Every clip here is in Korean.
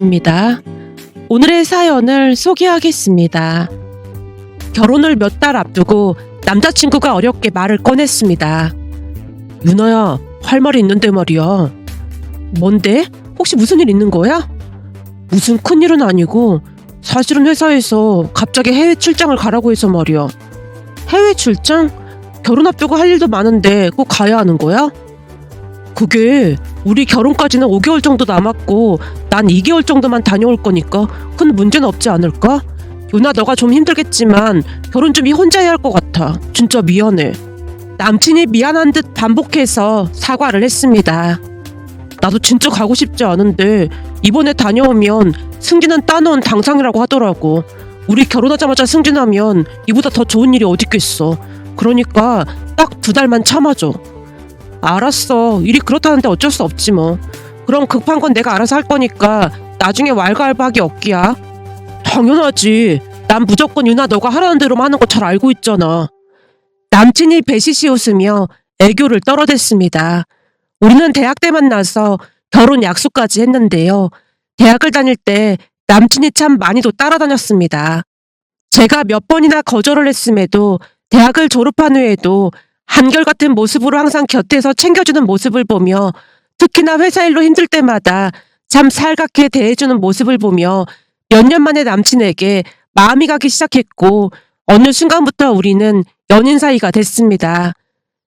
입니다. 오늘의 사연을 소개하겠습니다. 결혼을 몇 달 앞두고 남자친구가 어렵게 말을 꺼냈습니다. 유나야, 할 말이 있는데 말이야. 뭔데? 혹시 무슨 일 있는 거야? 무슨 큰일은 아니고 사실은 회사에서 갑자기 해외 출장을 가라고 해서 말이야. 해외 출장? 결혼 앞두고 할 일도 많은데 꼭 가야 하는 거야? 그게 우리 결혼까지는 5개월 정도 남았고 난 2개월 정도만 다녀올 거니까 큰 문제는 없지 않을까? 유나, 너가 좀 힘들겠지만 결혼 준비 혼자 해야 할 것 같아. 진짜 미안해. 남친이 미안한 듯 반복해서 사과를 했습니다. 나도 진짜 가고 싶지 않은데 이번에 다녀오면 승진은 따놓은 당상이라고 하더라고. 우리 결혼하자마자 승진하면 이보다 더 좋은 일이 어딨겠어. 그러니까 딱 2달만 참아줘. 알았어. 일이 그렇다는데 어쩔 수 없지 뭐. 그럼 급한 건 내가 알아서 할 거니까 나중에 왈가왈부하기 없기야. 당연하지. 난 무조건 유나 너가 하라는 대로만 하는 거 잘 알고 있잖아. 남친이 배시시 웃으며 애교를 떨어댔습니다. 우리는 대학 때 만나서 결혼 약속까지 했는데요. 대학을 다닐 때 남친이 참 많이도 따라다녔습니다. 제가 몇 번이나 거절을 했음에도 대학을 졸업한 후에도 한결같은 모습으로 항상 곁에서 챙겨주는 모습을 보며 특히나 회사 일로 힘들 때마다 참 살갑게 대해주는 모습을 보며 몇 년 만에 남친에게 마음이 가기 시작했고 어느 순간부터 우리는 연인 사이가 됐습니다.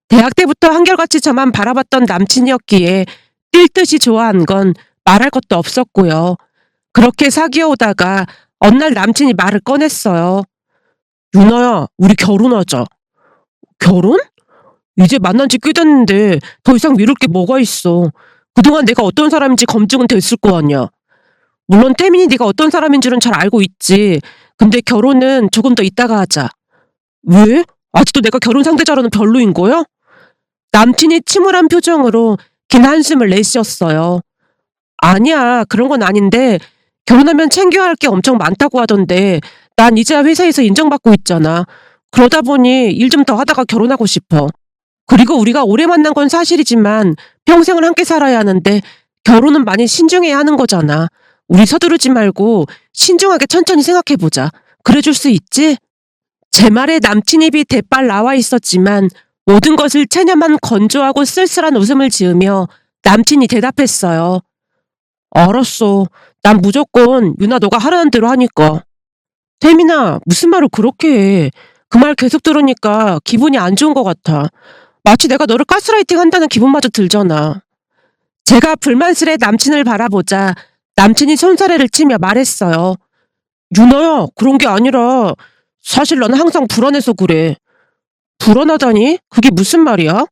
대학 때부터 한결같이 저만 바라봤던 남친이었기에 뛸 듯이 좋아한 건 말할 것도 없었고요. 그렇게 사귀어오다가 어느 날 남친이 말을 꺼냈어요. 유나야, 우리 결혼하자. 결혼? 이제 만난 지 꽤 됐는데 더 이상 미룰 게 뭐가 있어. 그동안 내가 어떤 사람인지 검증은 됐을 거 아니야. 물론 태민이 네가 어떤 사람인 줄은 잘 알고 있지. 근데 결혼은 조금 더 이따가 하자. 왜? 아직도 내가 결혼 상대자로는 별로인 거야? 남친이 침울한 표정으로 긴 한숨을 내쉬었어요. 아니야, 그런 건 아닌데 결혼하면 챙겨야 할 게 엄청 많다고 하던데 난 이제야 회사에서 인정받고 있잖아. 그러다 보니 일 좀 더 하다가 결혼하고 싶어. 그리고 우리가 오래 만난 건 사실이지만 평생을 함께 살아야 하는데 결혼은 많이 신중해야 하는 거잖아. 우리 서두르지 말고 신중하게 천천히 생각해보자. 그래줄 수 있지? 제 말에 남친 입이 대빨 나와 있었지만 모든 것을 체념한 건조하고 쓸쓸한 웃음을 지으며 남친이 대답했어요. 알았어. 난 무조건 유나 너가 하라는 대로 하니까. 태민아, 무슨 말을 그렇게 해. 그 말 계속 들으니까 기분이 안 좋은 것 같아. 마치 내가 너를 가스라이팅 한다는 기분마저 들잖아. 제가 불만스레 남친을 바라보자 남친이 손사래를 치며 말했어요. 유나야, 그런 게 아니라 사실 나는 항상 불안해서 그래. 불안하다니? 그게 무슨 말이야?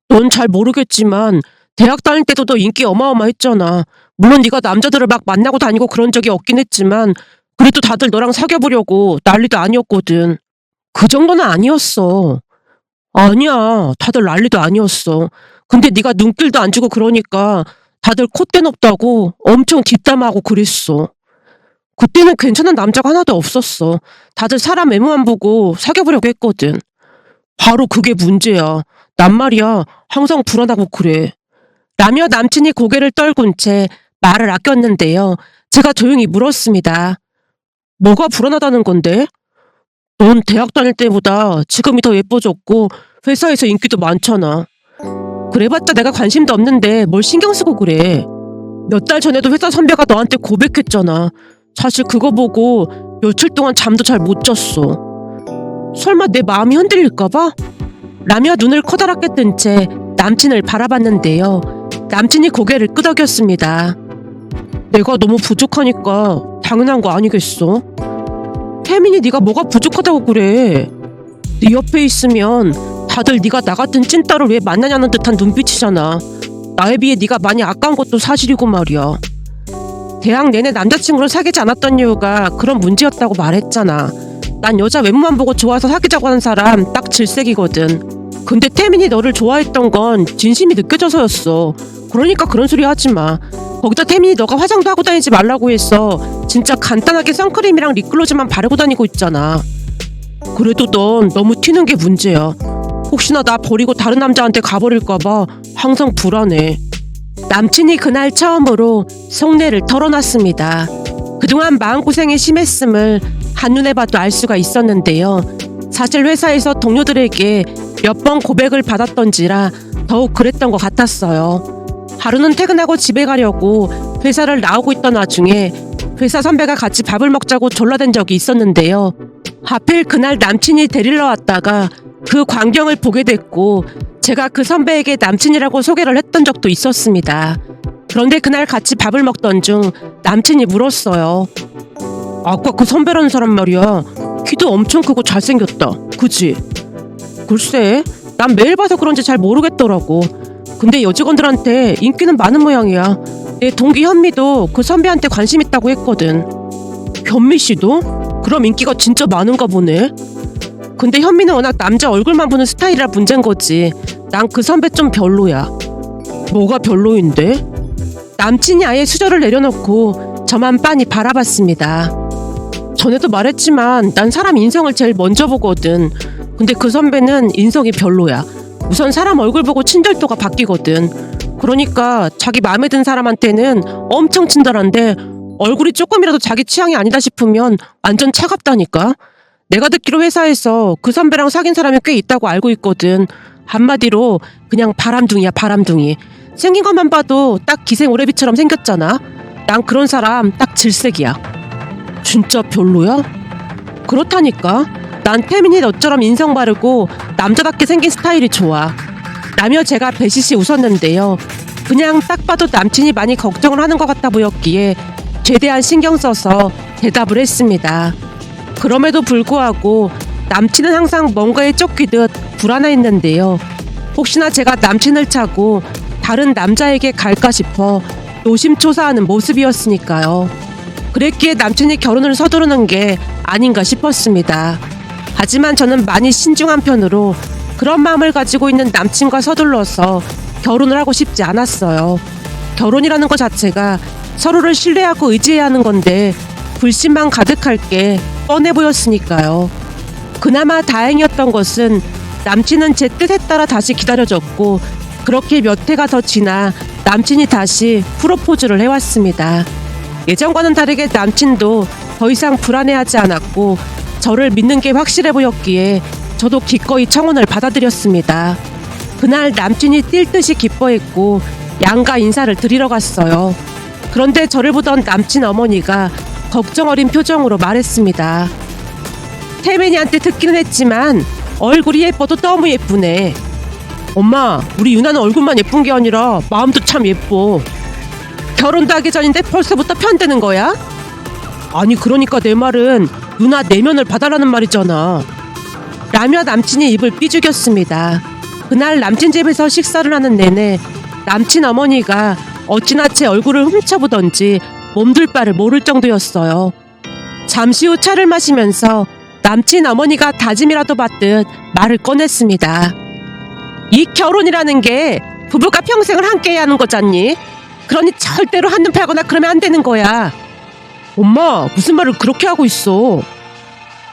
넌 잘 모르겠지만 대학 다닐 때도 너 인기 어마어마했잖아. 물론 네가 남자들을 막 만나고 다니고 그런 적이 없긴 했지만 그래도 다들 너랑 사귀어보려고 난리도 아니었거든. 그 정도는 아니었어. 아니야, 다들 난리도 아니었어. 근데 네가 눈길도 안 주고 그러니까 다들 콧대 높다고 엄청 뒷담화하고 그랬어. 그때는 괜찮은 남자가 하나도 없었어. 다들 사람 외모만 보고 사귀어보려고 했거든. 바로 그게 문제야. 난 말이야, 항상 불안하고 그래. 라며 남친이 고개를 떨군 채 말을 아꼈는데요. 제가 조용히 물었습니다. 뭐가 불안하다는 건데? 넌 대학 다닐 때보다 지금이 더 예뻐졌고 회사에서 인기도 많잖아. 그래봤자 내가 관심도 없는데 뭘 신경 쓰고 그래. 몇 달 전에도 회사 선배가 너한테 고백했잖아. 사실 그거 보고 며칠 동안 잠도 잘 못 잤어. 설마 내 마음이 흔들릴까봐? 라며 눈을 커다랗게 뜬 채 남친을 바라봤는데요. 남친이 고개를 끄덕였습니다. 내가 너무 부족하니까 당연한 거 아니겠어? 태민이 네가 뭐가 부족하다고 그래. 네 옆에 있으면 다들 네가 나 같은 찐따를 왜 만나냐는 듯한 눈빛이잖아. 나에 비해 네가 많이 아까운 것도 사실이고 말이야. 대학 내내 남자친구를 사귀지 않았던 이유가 그런 문제였다고 말했잖아. 난 여자 외모만 보고 좋아서 사귀자고 하는 사람 딱 질색이거든. 근데 태민이 너를 좋아했던 건 진심이 느껴져서였어. 그러니까 그런 소리 하지 마. 거기다 태민이 너가 화장도 하고 다니지 말라고 해서 진짜 간단하게 선크림이랑 립글로즈만 바르고 다니고 있잖아. 그래도 넌 너무 튀는 게 문제야. 혹시나 나 버리고 다른 남자한테 가버릴까봐 항상 불안해. 남친이 그날 처음으로 속내를 털어놨습니다. 그동안 마음고생이 심했음을 한눈에 봐도 알 수가 있었는데요. 사실 회사에서 동료들에게 몇 번 고백을 받았던지라 더욱 그랬던 것 같았어요. 하루는 퇴근하고 집에 가려고 회사를 나오고 있던 와중에 회사 선배가 같이 밥을 먹자고 졸라댄 적이 있었는데요. 하필 그날 남친이 데리러 왔다가 그 광경을 보게 됐고 제가 그 선배에게 남친이라고 소개를 했던 적도 있었습니다. 그런데 그날 같이 밥을 먹던 중 남친이 물었어요. 아까 그 선배라는 사람 말이야. 키도 엄청 크고 잘생겼다. 그지? 글쎄, 난 매일 봐서 그런지 잘 모르겠더라고. 근데 여직원들한테 인기는 많은 모양이야. 내 동기 현미도 그 선배한테 관심 있다고 했거든. 현미 씨도? 그럼 인기가 진짜 많은가 보네. 근데 현미는 워낙 남자 얼굴만 보는 스타일이라 문제인 거지. 난 그 선배 좀 별로야. 뭐가 별로인데? 남친이 아예 수저를 내려놓고 저만 빤히 바라봤습니다. 전에도 말했지만 난 사람 인성을 제일 먼저 보거든. 근데 그 선배는 인성이 별로야. 우선 사람 얼굴 보고 친절도가 바뀌거든. 그러니까 자기 마음에 든 사람한테는 엄청 친절한데 얼굴이 조금이라도 자기 취향이 아니다 싶으면 완전 차갑다니까. 내가 듣기로 회사에서 그 선배랑 사귄 사람이 꽤 있다고 알고 있거든. 한마디로 그냥 바람둥이야, 바람둥이. 생긴 것만 봐도 딱 기생오래비처럼 생겼잖아. 난 그런 사람 딱 질색이야. 진짜 별로야? 그렇다니까. 난 태민이 너처럼 인성 바르고 남자답게 생긴 스타일이 좋아. 라며 제가 배시시 웃었는데요. 그냥 딱 봐도 남친이 많이 걱정을 하는 것 같아 보였기에 최대한 신경 써서 대답을 했습니다. 그럼에도 불구하고 남친은 항상 뭔가에 쫓기듯 불안해했는데요. 혹시나 제가 남친을 차고 다른 남자에게 갈까 싶어 노심초사하는 모습이었으니까요. 그랬기에 남친이 결혼을 서두르는 게 아닌가 싶었습니다. 하지만 저는 많이 신중한 편으로 그런 마음을 가지고 있는 남친과 서둘러서 결혼을 하고 싶지 않았어요. 결혼이라는 것 자체가 서로를 신뢰하고 의지해야 하는 건데 불신만 가득할 게 뻔해 보였으니까요. 그나마 다행이었던 것은 남친은 제 뜻에 따라 다시 기다려줬고 그렇게 몇 해가 더 지나 남친이 다시 프로포즈를 해왔습니다. 예전과는 다르게 남친도 더 이상 불안해하지 않았고 저를 믿는 게 확실해 보였기에 저도 기꺼이 청혼을 받아들였습니다. 그날 남친이 뛸 듯이 기뻐했고 양가 인사를 드리러 갔어요. 그런데 저를 보던 남친 어머니가 걱정 어린 표정으로 말했습니다. 태민이한테 듣기는 했지만 얼굴이 예뻐도 너무 예쁘네. 엄마, 우리 유나는 얼굴만 예쁜 게 아니라 마음도 참 예뻐. 결혼도 하기 전인데 벌써부터 편드는 거야? 아니 그러니까 내 말은 누나 내면을 봐달라는 말이잖아. 라며 남친이 입을 삐죽였습니다. 그날 남친 집에서 식사를 하는 내내 남친 어머니가 어찌나 제 얼굴을 훔쳐보던지 몸둘 바를 모를 정도였어요. 잠시 후 차를 마시면서 남친 어머니가 다짐이라도 받듯 말을 꺼냈습니다. 이 결혼이라는 게 부부가 평생을 함께해야 하는 거잖니? 그러니 절대로 한눈 팔거나 그러면 안 되는 거야. 엄마, 무슨 말을 그렇게 하고 있어?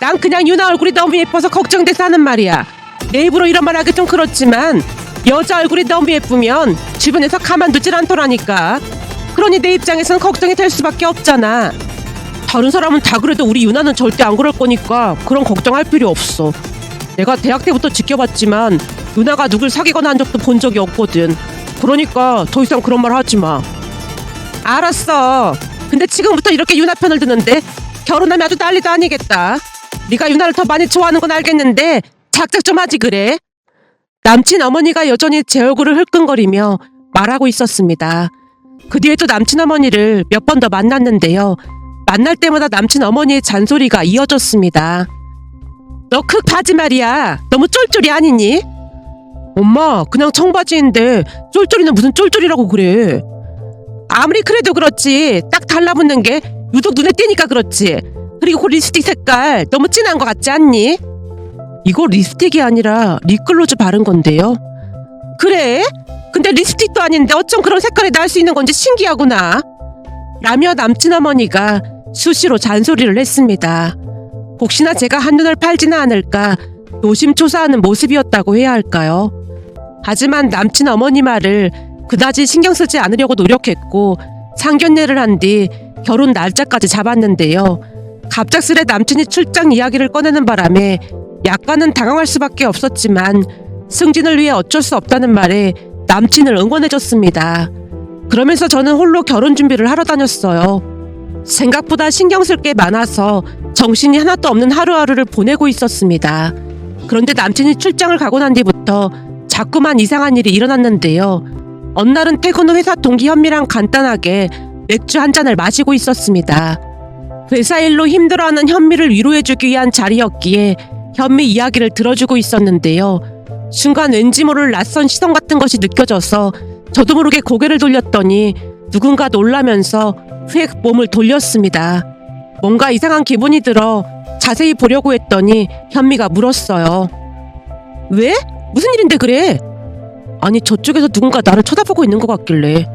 난 그냥 유나 얼굴이 너무 예뻐서 걱정돼서 하는 말이야. 내 입으로 이런 말 하기 좀 그렇지만 여자 얼굴이 너무 예쁘면 주변에서 가만두질 않더라니까. 그러니 내 입장에서는 걱정이 될 수밖에 없잖아. 다른 사람은 다 그래도 우리 유나는 절대 안 그럴 거니까 그런 걱정할 필요 없어. 내가 대학 때부터 지켜봤지만 누나가 누굴 사귀거나 한 적도 본 적이 없거든. 그러니까 더 이상 그런 말 하지 마. 알았어. 근데 지금부터 이렇게 유나 편을 드는데 결혼하면 아주 난리도 아니겠다. 네가 유나를 더 많이 좋아하는 건 알겠는데 작작 좀 하지 그래. 남친 어머니가 여전히 제 얼굴을 흘끈거리며 말하고 있었습니다. 그 뒤에도 남친 어머니를 몇 번 더 만났는데요. 만날 때마다 남친 어머니의 잔소리가 이어졌습니다. 너 그 바지 말이야. 너무 쫄쫄이 아니니? 엄마, 그냥 청바지인데 쫄쫄이는 무슨 쫄쫄이라고 그래. 아무리 그래도 그렇지. 딱 달라붙는 게 유독 눈에 띄니까 그렇지. 그리고 그 립스틱 색깔 너무 진한 것 같지 않니? 이거 립스틱이 아니라 립글로즈 바른 건데요. 그래? 근데 립스틱도 아닌데 어쩜 그런 색깔이 날 수 있는 건지 신기하구나. 라며 남친 어머니가 수시로 잔소리를 했습니다. 혹시나 제가 한눈을 팔지는 않을까 노심초사하는 모습이었다고 해야 할까요? 하지만 남친 어머니 말을 그다지 신경 쓰지 않으려고 노력했고 상견례를 한 뒤 결혼 날짜까지 잡았는데요. 갑작스레 남친이 출장 이야기를 꺼내는 바람에 약간은 당황할 수밖에 없었지만 승진을 위해 어쩔 수 없다는 말에 남친을 응원해줬습니다. 그러면서 저는 홀로 결혼 준비를 하러 다녔어요. 생각보다 신경 쓸 게 많아서 정신이 하나도 없는 하루하루를 보내고 있었습니다. 그런데 남친이 출장을 가고 난 뒤부터 자꾸만 이상한 일이 일어났는데요. 어느 날은 퇴근 후 회사 동기 현미랑 간단하게 맥주 한 잔을 마시고 있었습니다. 회사 일로 힘들어하는 현미를 위로해주기 위한 자리였기에 현미 이야기를 들어주고 있었는데요. 순간 왠지 모를 낯선 시선 같은 것이 느껴져서 저도 모르게 고개를 돌렸더니 누군가 놀라면서 휙 몸을 돌렸습니다. 뭔가 이상한 기분이 들어 자세히 보려고 했더니 현미가 물었어요. 왜? 무슨 일인데 그래? 아니 저쪽에서 누군가 나를 쳐다보고 있는 것 같길래.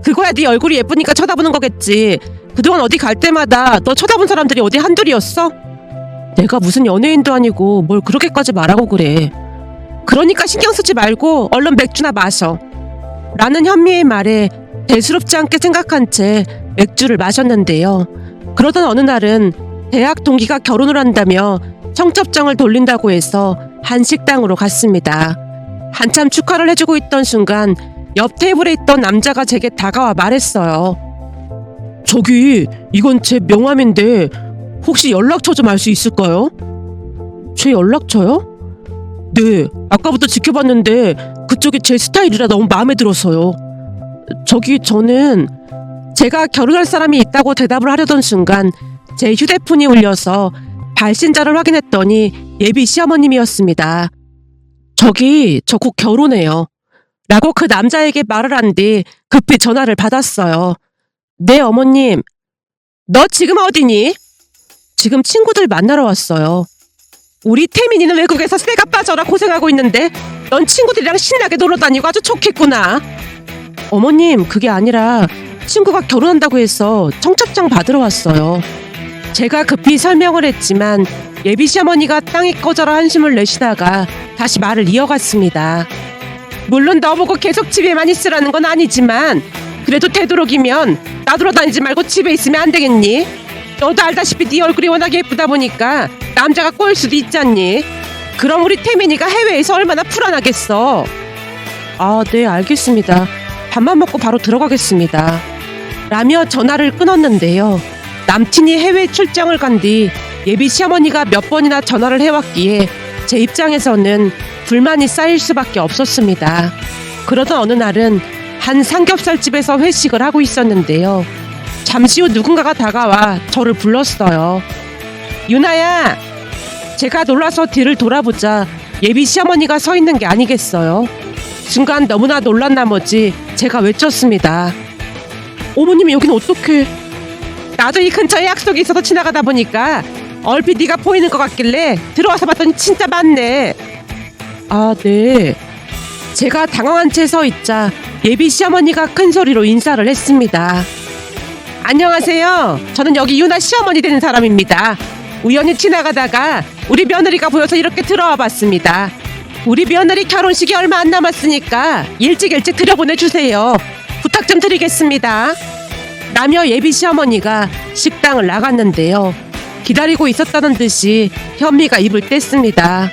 그거야 네 얼굴이 예쁘니까 쳐다보는 거겠지. 그동안 어디 갈 때마다 너 쳐다본 사람들이 어디 한둘이었어? 내가 무슨 연예인도 아니고 뭘 그렇게까지 말하고 그래. 그러니까 신경 쓰지 말고 얼른 맥주나 마셔. 라는 현미의 말에 대수롭지 않게 생각한 채 맥주를 마셨는데요. 그러던 어느 날은 대학 동기가 결혼을 한다며 청첩장을 돌린다고 해서 한 식당으로 갔습니다. 한참 축하를 해주고 있던 순간 옆 테이블에 있던 남자가 제게 다가와 말했어요. 저기 이건 제 명함인데 혹시 연락처 좀 알 수 있을까요? 제 연락처요? 네, 아까부터 지켜봤는데 그쪽이 제 스타일이라 너무 마음에 들어서요. 저기 저는 제가 결혼할 사람이 있다고 대답을 하려던 순간 제 휴대폰이 울려서 발신자를 확인했더니 예비 시어머님이었습니다. 저기 저 곧 결혼해요. 라고 그 남자에게 말을 한 뒤 급히 전화를 받았어요. 네 어머님. 너 지금 어디니? 지금 친구들 만나러 왔어요. 우리 태민이는 외국에서 쇠가 빠져라 고생하고 있는데 넌 친구들이랑 신나게 놀러 다니고 아주 좋겠구나. 어머님 그게 아니라 친구가 결혼한다고 해서 청첩장 받으러 왔어요. 제가 급히 설명을 했지만 예비 시어머니가 땅이 꺼져라 한숨을 내쉬다가 다시 말을 이어갔습니다. 물론 너보고 계속 집에만 있으라는 건 아니지만 그래도 되도록이면 나돌아다니지 말고 집에 있으면 안 되겠니? 너도 알다시피 네 얼굴이 워낙 예쁘다 보니까 남자가 꼬일 수도 있잖니. 그럼 우리 태민이가 해외에서 얼마나 불안하겠어. 아, 네 알겠습니다. 밥만 먹고 바로 들어가겠습니다. 라며 전화를 끊었는데요. 남친이 해외 출장을 간 뒤 예비 시어머니가 몇 번이나 전화를 해왔기에 제 입장에서는 불만이 쌓일 수밖에 없었습니다. 그러던 어느 날은 한 삼겹살집에서 회식을 하고 있었는데요. 잠시 후 누군가가 다가와 저를 불렀어요. 유나야! 제가 놀라서 뒤를 돌아보자 예비 시어머니가 서 있는 게 아니겠어요. 순간 너무나 놀란 나머지 제가 외쳤습니다. 어머님이 여긴 어떡해? 나도 이 근처에 약속이 있어서 지나가다 보니까 얼핏 네가 보이는 것 같길래 들어와서 봤더니 진짜 맞네. 아, 네. 제가 당황한 채 서 있자 예비 시어머니가 큰 소리로 인사를 했습니다. 안녕하세요. 저는 여기 유나 시어머니 되는 사람입니다. 우연히 지나가다가 우리 며느리가 보여서 이렇게 들어와 봤습니다. 우리 며느리 결혼식이 얼마 안 남았으니까 일찍 들여보내주세요. 부탁 좀 드리겠습니다. 라며 예비 시어머니가 식당을 나갔는데요. 기다리고 있었다는 듯이 현미가 입을 뗐습니다.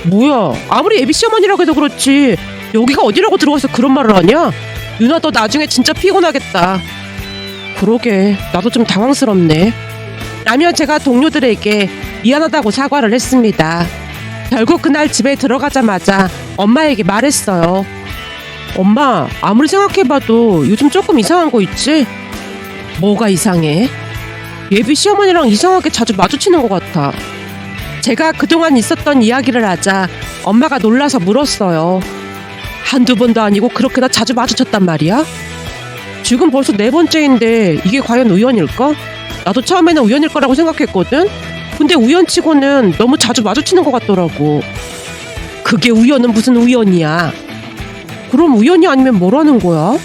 뭐야, 아무리 예비 시어머니라고 해도 그렇지 여기가 어디라고 들어와서 그런 말을 하냐? 유나 너 나중에 진짜 피곤하겠다. 그러게 나도 좀 당황스럽네. 라며 제가 동료들에게 미안하다고 사과를 했습니다. 결국 그날 집에 들어가자마자 엄마에게 말했어요. 엄마, 아무리 생각해봐도 요즘 조금 이상한 거 있지? 뭐가 이상해? 예비 시어머니랑 이상하게 자주 마주치는 것 같아. 제가 그동안 있었던 이야기를 하자 엄마가 놀라서 물었어요. 한두 번도 아니고 그렇게나 자주 마주쳤단 말이야? 지금 벌써 4번째인데 이게 과연 우연일까? 나도 처음에는 우연일 거라고 생각했거든? 근데 우연치고는 너무 자주 마주치는 것 같더라고. 그게 우연은 무슨 우연이야? 그럼 우연이 아니면 뭐라는 거야?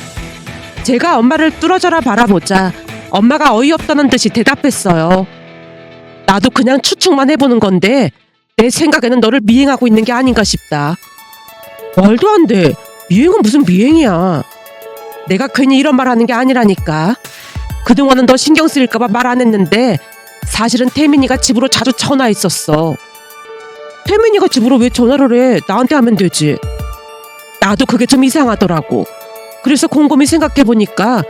제가 엄마를 뚫어져라 바라보자 엄마가 어이없다는 듯이 대답했어요. 나도 그냥 추측만 해보는 건데 내 생각에는 너를 미행하고 있는 게 아닌가 싶다. 말도 안 돼. 미행은 무슨 미행이야. 내가 괜히 이런 말 하는 게 아니라니까. 그동안은 너 신경 쓰일까봐 말 안 했는데 사실은 태민이가 집으로 자주 전화했었어. 태민이가 집으로 왜 전화를 해? 나한테 하면 되지. 나도 그게 좀 이상하더라고. 그래서 곰곰이 생각해보니까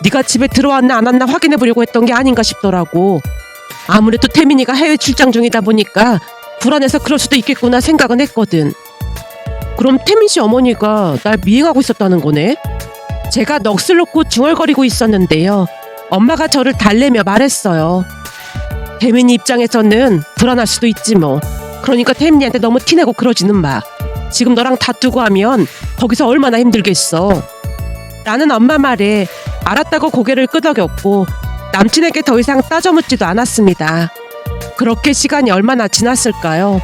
네가 집에 들어왔나 안 왔나 확인해보려고 했던 게 아닌가 싶더라고. 아무래도 태민이가 해외 출장 중이다 보니까 불안해서 그럴 수도 있겠구나 생각은 했거든. 그럼 태민 씨 어머니가 날 미행하고 있었다는 거네? 제가 넋을 놓고 중얼거리고 있었는데요. 엄마가 저를 달래며 말했어요. 태민이 입장에서는 불안할 수도 있지 뭐. 그러니까 태민이한테 너무 티내고 그러지는 마. 지금 너랑 다투고 하면 거기서 얼마나 힘들겠어. 나는 엄마 말에 알았다고 고개를 끄덕였고 남친에게 더 이상 따져묻지도 않았습니다. 그렇게 시간이 얼마나 지났을까요?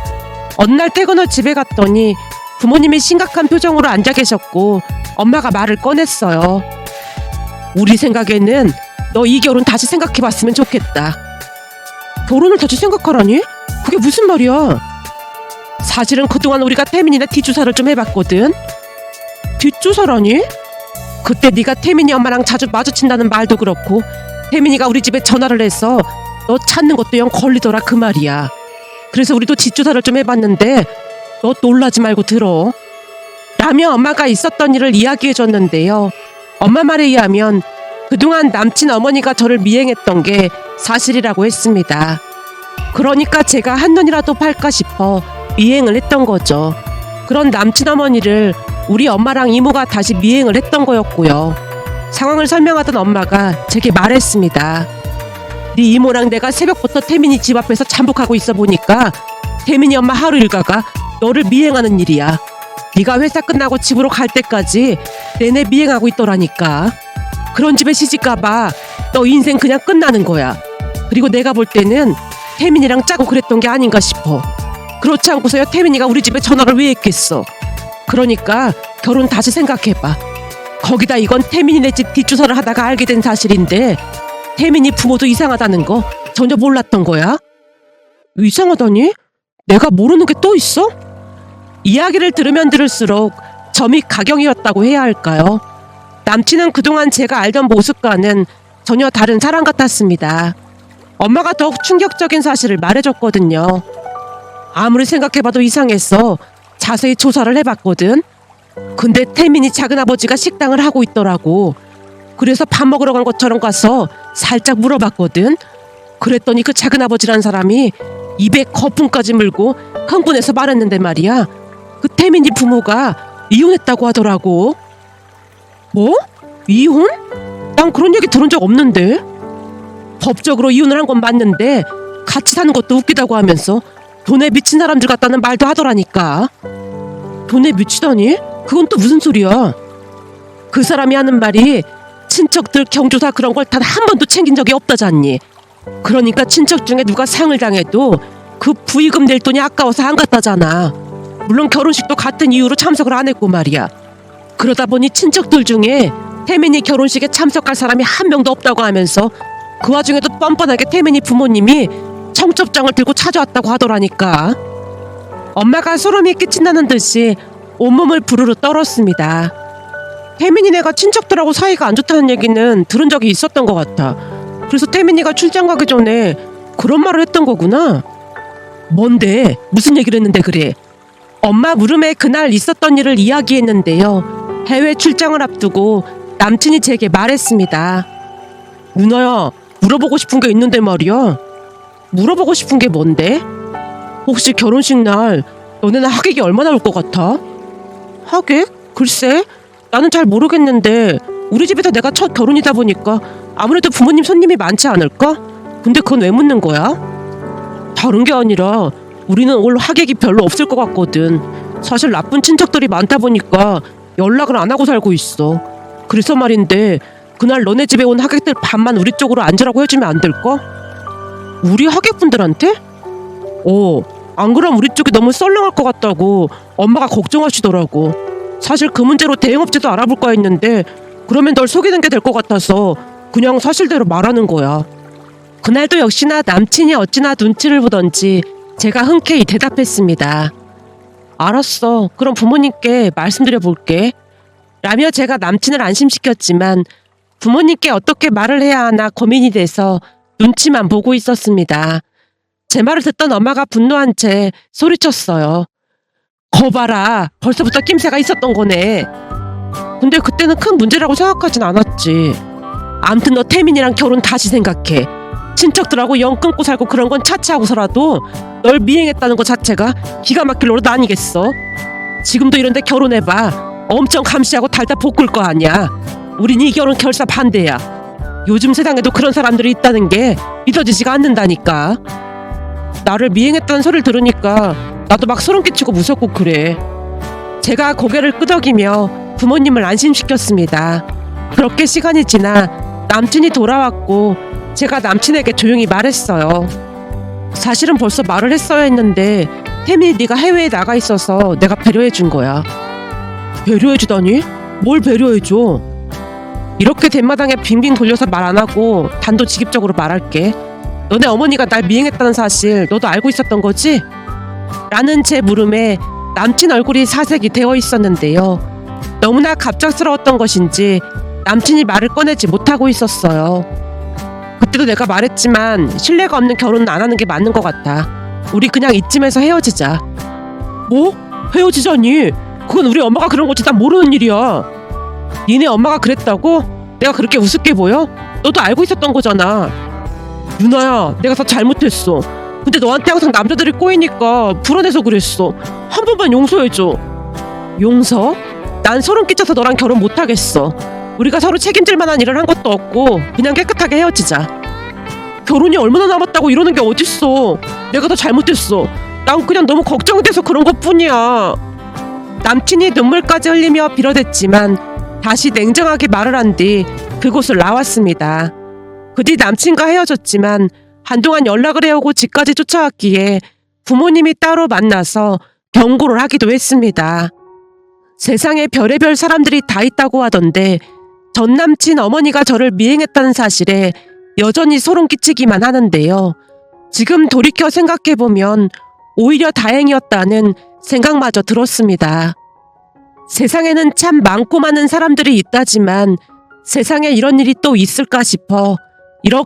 어느 날 퇴근 후 집에 갔더니 부모님이 심각한 표정으로 앉아 계셨고 엄마가 말을 꺼냈어요. 우리 생각에는 너 이 결혼 다시 생각해봤으면 좋겠다. 결혼을 다시 생각하라니? 그게 무슨 말이야? 사실은 그동안 우리가 태민이네 뒷조사를 좀 해봤거든. 뒷조사라니? 그때 네가 태민이 엄마랑 자주 마주친다는 말도 그렇고 태민이가 우리 집에 전화를 해서 너 찾는 것도 영 걸리더라 그 말이야. 그래서 우리도 뒷조사를 좀 해봤는데 너 놀라지 말고 들어. 라며 엄마가 있었던 일을 이야기해줬는데요. 엄마 말에 의하면 그동안 남친 어머니가 저를 미행했던 게 사실이라고 했습니다. 그러니까 제가 한눈이라도 팔까 싶어 미행을 했던 거죠. 그런 남친 어머니를 우리 엄마랑 이모가 다시 미행을 했던 거였고요. 상황을 설명하던 엄마가 제게 말했습니다. 네 이모랑 내가 새벽부터 태민이 집 앞에서 잠복하고 있어 보니까 태민이 엄마 하루 일과가 너를 미행하는 일이야. 네가 회사 끝나고 집으로 갈 때까지 내내 미행하고 있더라니까. 그런 집에 시집가봐 너 인생 그냥 끝나는 거야. 그리고 내가 볼 때는 태민이랑 짜고 그랬던 게 아닌가 싶어. 그렇지 않고서야 태민이가 우리 집에 전화를 왜 했겠어. 그러니까 결혼 다시 생각해봐. 거기다 이건 태민이네 집 뒷조사를 하다가 알게 된 사실인데 태민이 부모도 이상하다는 거 전혀 몰랐던 거야? 이상하다니? 내가 모르는 게 또 있어? 이야기를 들으면 들을수록 점이 가경이었다고 해야 할까요? 남친은 그동안 제가 알던 모습과는 전혀 다른 사람 같았습니다. 엄마가 더욱 충격적인 사실을 말해줬거든요. 아무리 생각해봐도 이상해서 자세히 조사를 해봤거든. 근데 태민이 작은아버지가 식당을 하고 있더라고. 그래서 밥 먹으러 간 것처럼 가서 살짝 물어봤거든. 그랬더니 그 작은아버지란 사람이 입에 거품까지 물고 흥분해서 말했는데 말이야. 그 태민이 부모가 이혼했다고 하더라고. 뭐? 이혼? 난 그런 얘기 들은 적 없는데. 법적으로 이혼을 한 건 맞는데 같이 사는 것도 웃기다고 하면서 돈에 미친 사람들 같다는 말도 하더라니까. 돈에 미치다니? 그건 또 무슨 소리야? 그 사람이 하는 말이 친척들 경조사 그런 걸 단 한 번도 챙긴 적이 없다잖니. 그러니까 친척 중에 누가 상을 당해도 그 부의금 낼 돈이 아까워서 안 갔다잖아. 물론 결혼식도 같은 이유로 참석을 안 했고 말이야. 그러다 보니 친척들 중에 태민이 결혼식에 참석할 사람이 한 명도 없다고 하면서 그 와중에도 뻔뻔하게 태민이 부모님이 청첩장을 들고 찾아왔다고 하더라니까. 엄마가 소름이 끼친다는 듯이 온몸을 부르르 떨었습니다. 태민이네가 친척들하고 사이가 안 좋다는 얘기는 들은 적이 있었던 것 같아. 그래서 태민이가 출장 가기 전에 그런 말을 했던 거구나. 뭔데? 무슨 얘기를 했는데 그래? 엄마 물음에 그날 있었던 일을 이야기했는데요. 해외 출장을 앞두고 남친이 제게 말했습니다. 누나야, 물어보고 싶은 게 있는데 말이야. 물어보고 싶은 게 뭔데? 혹시 결혼식 날 너네는 하객이 얼마나 올 것 같아? 하객? 글쎄, 나는 잘 모르겠는데 우리 집에서 내가 첫 결혼이다 보니까 아무래도 부모님 손님이 많지 않을까? 근데 그건 왜 묻는 거야? 다른 게 아니라 우리는 올 하객이 별로 없을 것 같거든. 사실 나쁜 친척들이 많다 보니까 연락을 안 하고 살고 있어. 그래서 말인데 그날 너네 집에 온 하객들 반만 우리 쪽으로 앉으라고 해주면 안 될까? 우리 하객분들한테? 안 그럼 우리 쪽이 너무 썰렁할 것 같다고 엄마가 걱정하시더라고. 사실 그 문제로 대행업체도 알아볼까 했는데 그러면 널 속이는 게 될 것 같아서 그냥 사실대로 말하는 거야. 그날도 역시나 남친이 어찌나 눈치를 보던지 제가 흔쾌히 대답했습니다. 알았어. 그럼 부모님께 말씀드려 볼게. 라며 제가 남친을 안심시켰지만 부모님께 어떻게 말을 해야 하나 고민이 돼서 눈치만 보고 있었습니다. 제 말을 듣던 엄마가 분노한 채 소리쳤어요. 거 봐라, 벌써부터 낌새가 있었던 거네. 근데 그때는 큰 문제라고 생각하진 않았지. 암튼 너 태민이랑 결혼 다시 생각해. 친척들하고 영 끊고 살고 그런 건 차치하고서라도 널 미행했다는 것 자체가 기가 막힐 노릇 아니겠어? 지금도 이런데 결혼해봐. 엄청 감시하고 달다 볶을 거 아니야. 우린 이 결혼 결사 반대야. 요즘 세상에도 그런 사람들이 있다는 게 믿어지지가 않는다니까. 나를 미행했다는 소리를 들으니까 나도 막 소름 끼치고 무섭고 그래. 제가 고개를 끄덕이며 부모님을 안심시켰습니다. 그렇게 시간이 지나 남친이 돌아왔고 제가 남친에게 조용히 말했어요. 사실은 벌써 말을 했어야 했는데 태민이 네가 해외에 나가 있어서 내가 배려해 준 거야. 배려해 주다니? 뭘 배려해 줘? 이렇게 뒷마당에 빙빙 돌려서 말 안 하고 단도직입적으로 말할게. 너네 어머니가 날 미행했다는 사실 너도 알고 있었던 거지? 라는 제 물음에 남친 얼굴이 사색이 되어 있었는데요. 너무나 갑작스러웠던 것인지 남친이 말을 꺼내지 못하고 있었어요. 그때도 내가 말했지만 신뢰가 없는 결혼은 안 하는 게 맞는 것 같아. 우리 그냥 이쯤에서 헤어지자. 뭐? 헤어지자니? 그건 우리 엄마가 그런 거지 난 모르는 일이야. 니네 엄마가 그랬다고? 내가 그렇게 우습게 보여? 너도 알고 있었던 거잖아. 유나야, 내가 다 잘못했어. 근데 너한테 항상 남자들이 꼬이니까 불안해서 그랬어. 한 번만 용서해줘. 용서? 난 소름 끼쳐서 너랑 결혼 못하겠어. 우리가 서로 책임질 만한 일을 한 것도 없고 그냥 깨끗하게 헤어지자. 결혼이 얼마나 남았다고 이러는 게 어딨어. 내가 더 잘못했어. 난 그냥 너무 걱정돼서 그런 것뿐이야. 남친이 눈물까지 흘리며 빌어댔지만 다시 냉정하게 말을 한 뒤 그곳을 나왔습니다. 그 뒤 남친과 헤어졌지만 한동안 연락을 해오고 집까지 쫓아왔기에 부모님이 따로 만나서 경고를 하기도 했습니다. 세상에 별의별 사람들이 다 있다고 하던데 전 남친 어머니가 저를 미행했다는 사실에 여전히 소름 끼치기만 하는데요. 지금 돌이켜 생각해보면 오히려 다행이었다는 생각마저 들었습니다. 세상에는 참 많고 많은 사람들이 있다지만 세상에 이런 일이 또 있을까 싶어 이렇게